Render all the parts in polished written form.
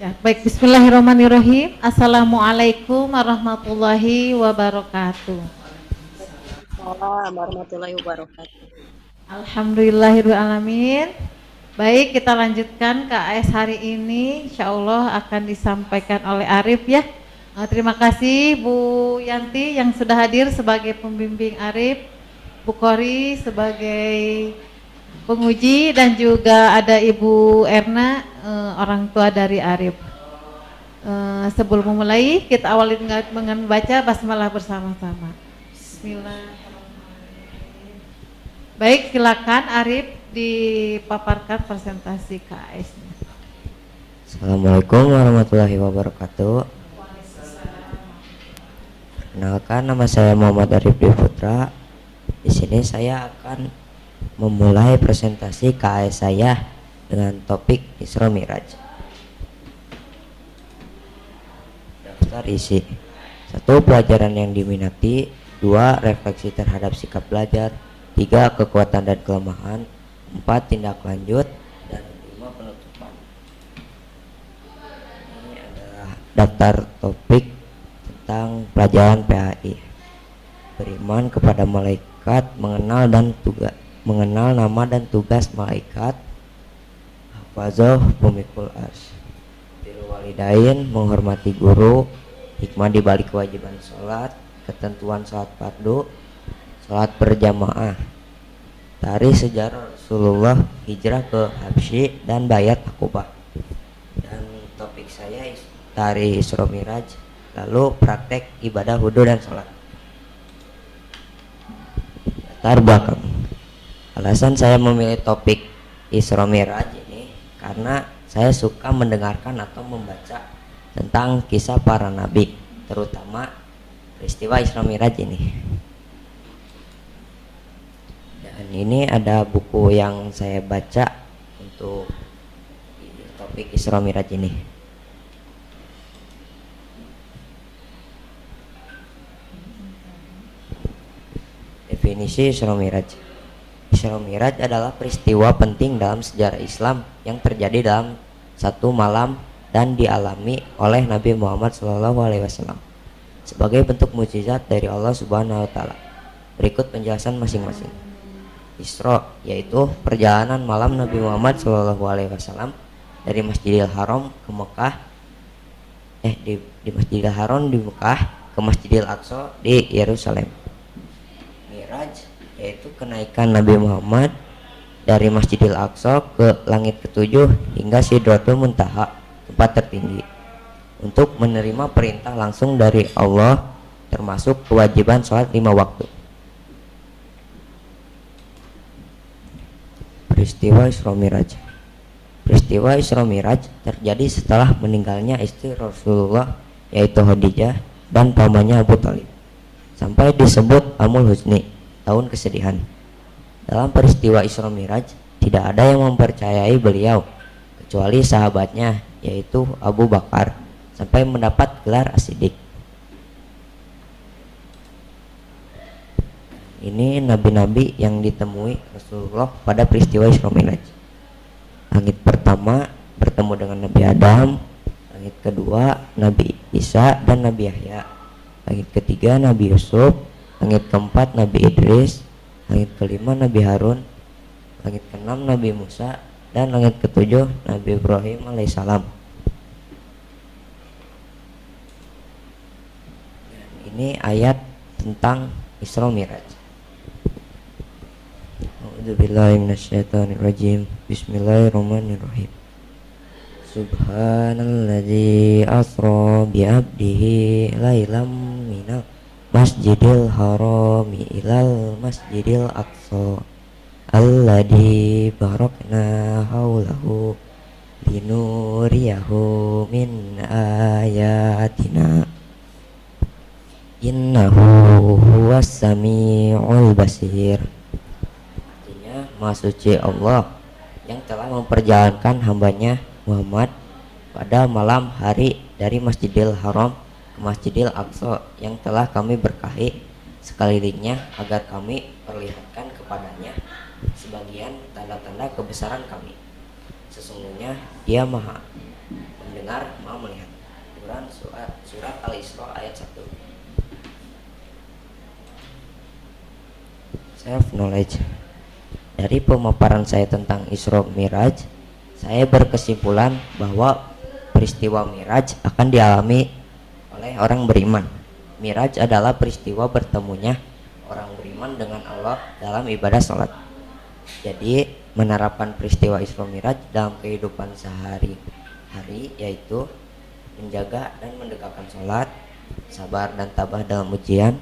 Ya, baik. Bismillahirrahmanirrahim. Assalamualaikum warahmatullahi wabarakatuh. Waalaikumsalam warahmatullahi wabarakatuh. Alhamdulillahirrahmanirrahim. Baik, kita lanjutkan KAS hari ini. Insya Allah akan disampaikan oleh Arif ya. Terima kasih Bu Yanti yang sudah hadir sebagai pembimbing Arif, Bu Kori sebagai penguji, dan juga ada Ibu Erna, orang tua dari Arif. Sebelum memulai, kita awali dengan membaca basmalah bersama-sama. Bismillahirrahmanirrahim. Baik, silakan Arif dipaparkan presentasi KAS-nya. Assalamualaikum warahmatullahi wabarakatuh. Perkenalkan, nama saya Muhammad Arif Dwi Putra. Di sini saya akan memulai presentasi KAS saya dengan topik Isra Miraj. Daftar isi: 1. Pelajaran yang diminati. 2. Refleksi terhadap sikap belajar. 3. Kekuatan dan kelemahan. 4. Tindak lanjut. Dan 5. Penutupan. Ini adalah daftar topik tentang pelajaran PAI. Beriman kepada malaikat, mengenal nama dan tugas malaikat. Hafazoh pemikul as. Birrul walidain, menghormati guru. Hikmah dibalik kewajiban sholat. Ketentuan sholat fardu. Sholat berjamaah. Tarikh sejarah Rasulullah hijrah ke Habsyi dan Bayat Aqobah. Dan topik saya tarikh Isra Miraj, lalu praktek ibadah wudu dan sholat. Latar belakang. Alasan saya memilih topik Isra Miraj ini karena saya suka mendengarkan atau membaca tentang kisah para nabi, terutama peristiwa Isra Miraj ini. Dan ini ada buku yang saya baca untuk topik Isra Miraj ini. Definisi Isra Miraj. Isra Miraj adalah peristiwa penting dalam sejarah Islam yang terjadi dalam satu malam dan dialami oleh Nabi Muhammad SAW sebagai bentuk mukjizat dari Allah Subhanahu wa Ta'ala. Berikut penjelasan masing-masing. Isra yaitu perjalanan malam Nabi Muhammad SAW dari Masjidil Haram ke Mekah, di Masjidil Haram di Mekah ke Masjidil Aqsa di Yerusalem. Miraj yaitu kenaikan Nabi Muhammad dari Masjidil Aqsa ke langit ketujuh hingga Sidratul Muntaha, tempat tertinggi, untuk menerima perintah langsung dari Allah, termasuk kewajiban sholat 5 waktu. Peristiwa Isra Miraj. Peristiwa Isra Miraj terjadi setelah meninggalnya istri Rasulullah, yaitu Khadijah, dan pamannya Abu Thalib, sampai disebut Amul Husni, tahun kesedihan. Dalam peristiwa Isra Miraj tidak ada yang mempercayai beliau kecuali sahabatnya, yaitu Abu Bakar, sampai mendapat gelar As-Siddiq. Ini nabi-nabi yang ditemui Rasulullah pada peristiwa Isra Miraj. Langit pertama bertemu dengan Nabi Adam, langit kedua Nabi Isa dan Nabi Yahya, langit ketiga Nabi Yusuf, langit keempat Nabi Idris, langit kelima Nabi Harun, langit keenam Nabi Musa, dan langit ketujuh Nabi Ibrahim alaihissalam. Ini ayat tentang Isra Miraj. A'udzubillahi minasyaitonirrajim. Bismillahirrahmanirrahim. Subhanalladzi asra bi'abdihi lailam minal masjidil harami ilal masjidil aqsa alladzi barakna haulahu linuriyahu min ayatina innahu huwas sami'ul basir. Artinya, Maha Suci Allah yang telah memperjalankan hambanya Muhammad pada malam hari dari Masjidil Haram ke Masjidil Aqsa yang telah kami berkahi sekelilingnya agar kami perlihatkan kepadanya sebagian tanda-tanda kebesaran kami. Sesungguhnya Dia Maha mendengar, mau melihat. Quran surat Al-Isra ayat 1. Self knowledge. Dari pemaparan saya tentang Isra Miraj, saya berkesimpulan bahwa peristiwa Miraj akan dialami oleh orang beriman. Miraj adalah peristiwa bertemunya orang beriman dengan Allah dalam ibadah sholat. Jadi menerapkan peristiwa Isra Miraj dalam kehidupan sehari-hari yaitu menjaga dan mendekatkan sholat, sabar dan tabah dalam ujian,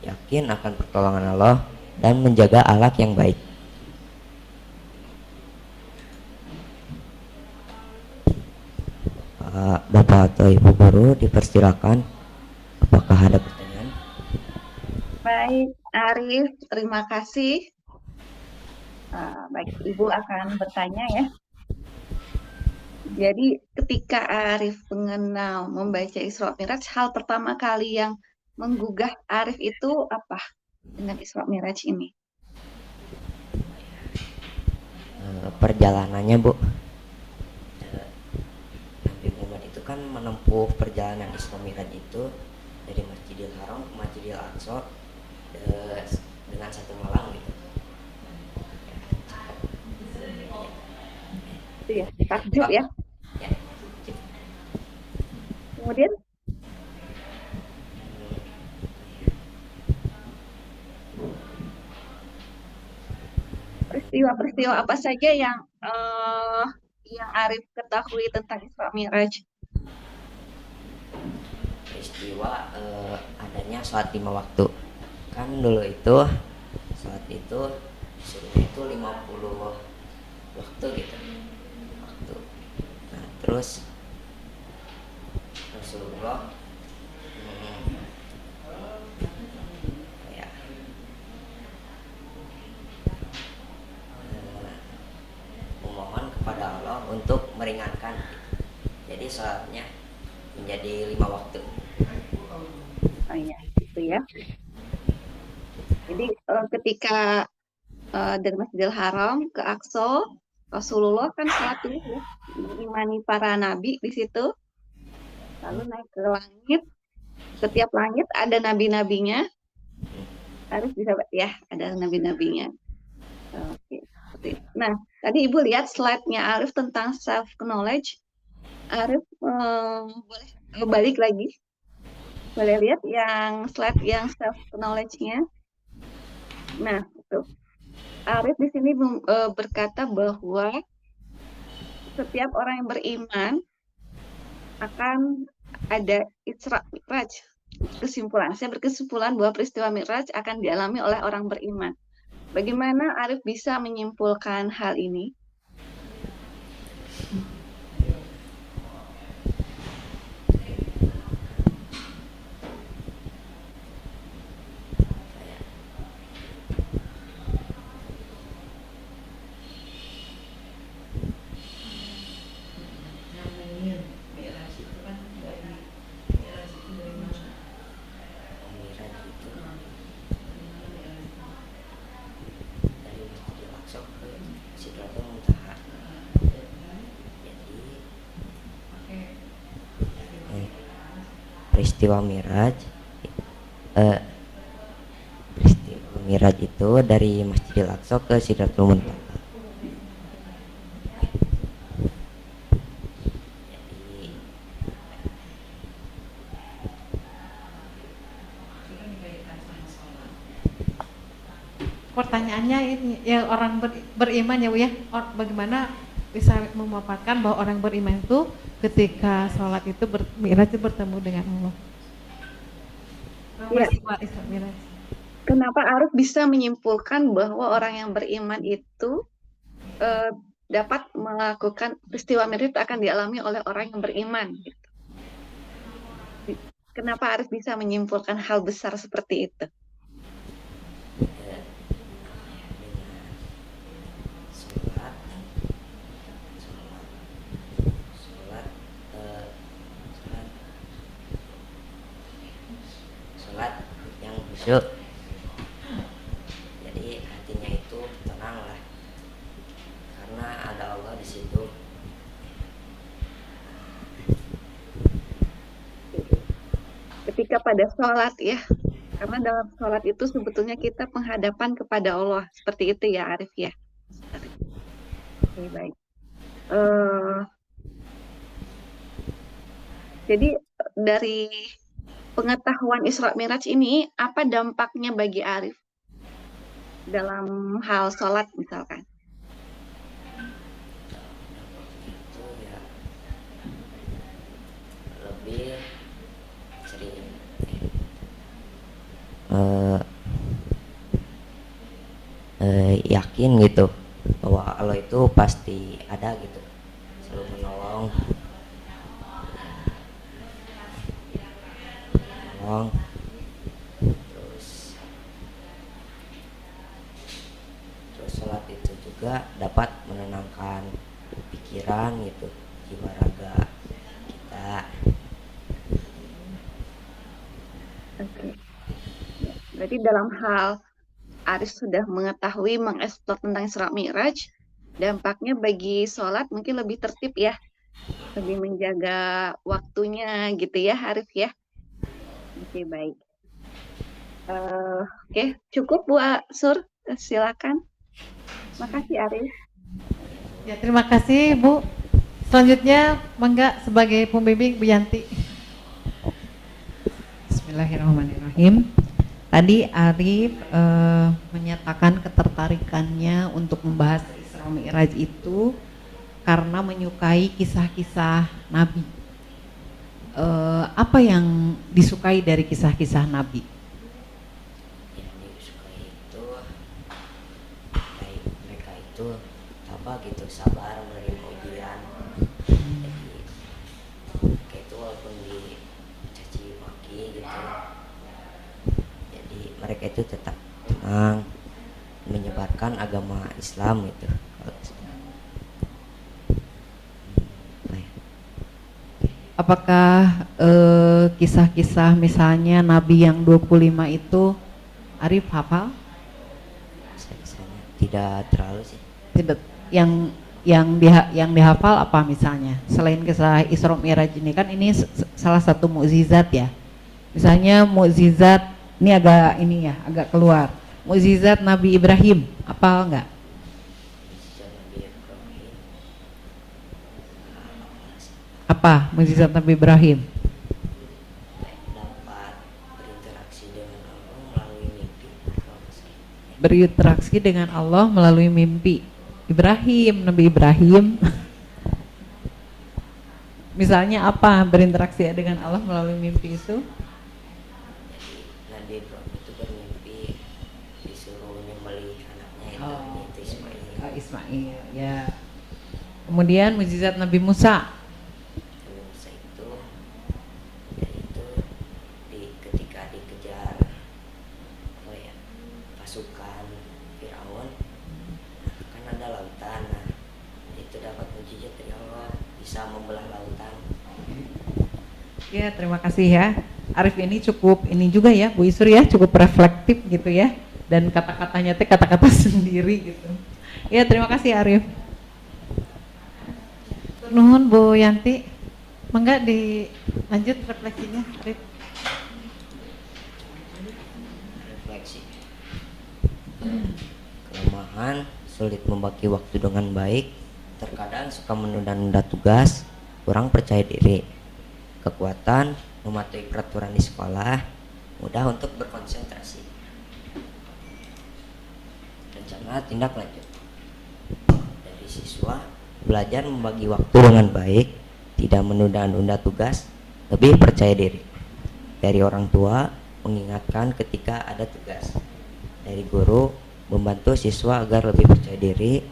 yakin akan pertolongan Allah, dan menjaga akhlak yang baik. Bapak atau Ibu Guru dipersilakan, apakah ada pertanyaan? Baik, Arif, terima kasih. Baik, Ibu akan bertanya ya. Jadi ketika Arif mengenal membaca Isra Miraj, hal pertama kali yang menggugah Arif itu apa dengan Isra Miraj ini? Perjalanannya, Bu. Nabi Muhammad itu kan menempuh perjalanan Isra Miraj itu dari Masjidil Haram ke Masjidil Aqsa dengan satu malam gitu. Itu ya, takjub ya. Ya, Kemudian peristiwa-peristiwa apa saja yang Arif ketahui tentang Isra Miraj? peristiwa adanya sholat 5 waktu. Kan dulu itu sholat itu disuruhnya itu 50 waktu gitu. Nah, terus Rasulullah ya, memohon kepada Allah untuk meringankan. Jadi sholatnya menjadi 5 waktu. Oh iya, gitu ya. Jadi ketika dari Masjidil Haram ke Aqsa, Rasulullah kan sholat dulu ya, mengimani para nabi di situ, lalu naik ke langit. Setiap langit ada nabi-nabinya, harus bisa ya, ada nabi-nabinya. Oke. Nah, tadi Ibu lihat slide-nya Arif tentang self knowledge. Arif boleh balik lagi, boleh lihat yang slide yang self knowledge-nya. Nah, itu. Arif di sini berkata bahwa setiap orang yang beriman akan ada Isra Mi'raj. Saya berkesimpulan bahwa peristiwa Mi'raj akan dialami oleh orang beriman. Bagaimana Arif bisa menyimpulkan hal ini? Peristiwa Miraj itu dari Masjidil Aqsa ke Sidratul Muntaha. Pertanyaannya ini ya, orang beriman ya Bu ya, bagaimana bisa memaparkan bahwa orang beriman itu ketika sholat itu Mi'raj itu bertemu dengan Allah. Ya. Isra Mi'raj. Kenapa Arif bisa menyimpulkan bahwa orang yang beriman itu dapat melakukan peristiwa Mi'raj akan dialami oleh orang yang beriman? Gitu. Kenapa Arif bisa menyimpulkan hal besar seperti itu? Sholat yang khusyuk. Jadi hatinya itu tenang lah, karena ada Allah di situ. kepada sholat ya. Karena dalam sholat itu sebetulnya kita penghadapan kepada Allah. Seperti itu ya Arif ya. Oke, baik. Eh, jadi dari pengetahuan Isra Mi'raj ini, apa dampaknya bagi Arif dalam hal sholat misalkan? Itu ya lebih sering yakin gitu bahwa Allah itu pasti ada gitu, selalu menolong terus sholat itu juga dapat menenangkan pikiran gitu, jiwa raga kita. Oke. Berarti dalam hal Arif sudah mengetahui, mengeksplor tentang Isra Mi'raj, dampaknya bagi sholat mungkin lebih tertib ya, lebih menjaga waktunya gitu ya Arif ya. Oke, baik. Oke, cukup Bu Sur, silakan. Makasih Arif. Ya, terima kasih Bu. Selanjutnya Mangga sebagai pembimbing Bu Yanti. Bismillahirrahmanirrahim. Tadi Arif menyatakan ketertarikannya untuk membahas Isra Mi'raj itu karena menyukai kisah-kisah Nabi. Apa yang disukai dari kisah-kisah Nabi? Yang disukai itu kayak mereka itu apa gitu, sabar menerima ujian. Jadi kayak itu walaupun dicaci maki gitu, jadi mereka itu tetap tenang menyebarkan agama Islam gitu. Apakah kisah-kisah misalnya Nabi yang 25 itu Arif hafal? Saya tidak terlalu sih. Tidak, yang dihafal apa misalnya? Selain kisah Isra Mi'raj ini kan ini salah satu mukjizat ya. Misalnya mukjizat ini agak keluar. Mukjizat Nabi Ibrahim, apa enggak? Apa mukjizat Nabi Ibrahim? Dapat berinteraksi dengan Allah melalui mimpi. Berinteraksi dengan Allah melalui mimpi. Nabi Ibrahim. Misalnya apa berinteraksi dengan Allah melalui mimpi itu? Jadi Nabi Ibrahim itu bermimpi disuruh nyembelih anaknya itu Ismail. Ismail, ya. Kemudian mukjizat Nabi Musa. Nabi Musa itu yaitu ketika dikejar apa ya, pasukan Firaun, kan ada lautan, nah itu dapat mukjizat dari Allah, bisa membelah lautan. Ya, terima kasih ya. Arif ini cukup ini juga ya, Bu Isur ya, cukup reflektif gitu ya. Dan kata-katanya teh kata-kata sendiri gitu. Ya, terima kasih Arif. Nuhun Bu Yanti. Mangga dilanjut refleksinya Arif. Refleksi. Kelemahan, sulit membagi waktu dengan baik, terkadang suka menunda-nunda tugas, kurang percaya diri. Kekuatan, mematuhi peraturan di sekolah, mudah untuk berkonsentrasi. Rencana tindak lanjut. Dari siswa, belajar membagi waktu dengan baik, tidak menunda-nunda tugas, lebih percaya diri. Dari orang tua, mengingatkan ketika ada tugas. Dari guru, membantu siswa agar lebih percaya diri,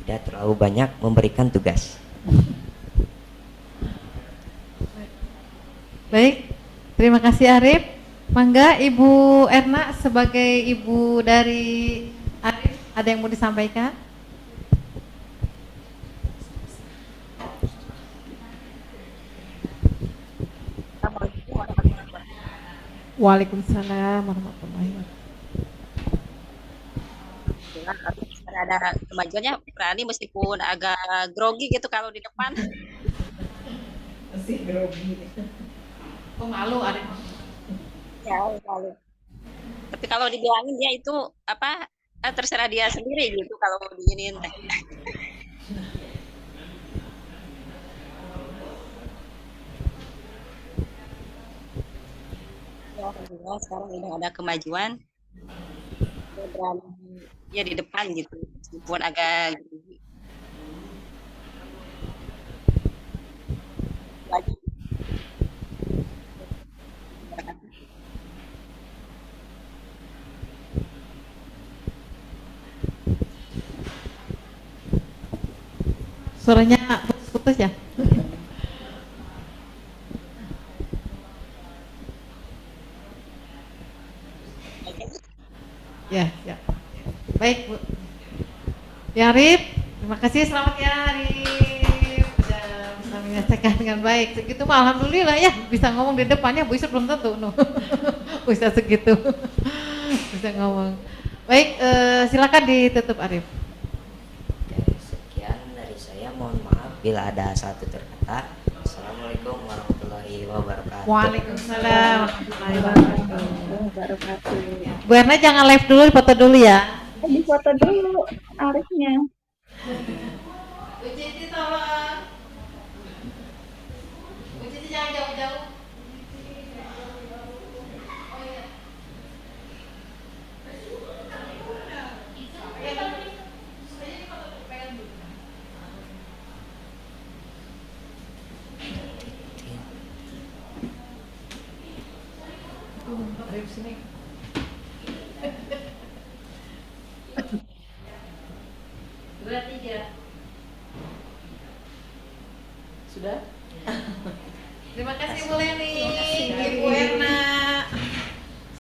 tidak terlalu banyak memberikan tugas. Baik, terima kasih Arif. Mangga Ibu Erna sebagai ibu dari Arif, ada yang mau disampaikan? Waalaikumsalam warahmatullahi wabarakatuh. Ada kemajuannya berani meskipun agak grogi gitu kalau di depan. Masih grogi. Oh malu Arif. Ya, lalu. Tapi kalau dibilangin dia itu apa, terserah dia sendiri gitu kalau diinin teh. Ya, alhamdulillah sekarang udah ada kemajuan, udah berani ya di depan gitu, meskipun agak grogi. Itu aja. Suaranya putus ya? Ya, ya. Baik, Bu. Ya, Arif, terima kasih. Selamat ya, Arif. Sudah bisa menyelesaikan dengan baik. Segitu mah alhamdulillah ya, bisa ngomong di depannya. Bu Isa belum tentu, no. Bisa segitu. Bisa ngomong. Baik, silakan ditutup, Arif. Ya, sekian dari saya. Mohon maaf bila ada salah tutur kata. Assalamualaikum warahmatullahi wabarakatuh. Waalaikumsalam warahmatullahi wabarakatuh. Wabarakatuh. Bu Erna jangan live dulu, foto dulu ya. Di foto dulu Arifnya. Bu Cici tolong. Bu Cici jangan jauh-jauh. Arif sini. Dua, tiga. Sudah? Terima kasih Bu Leni.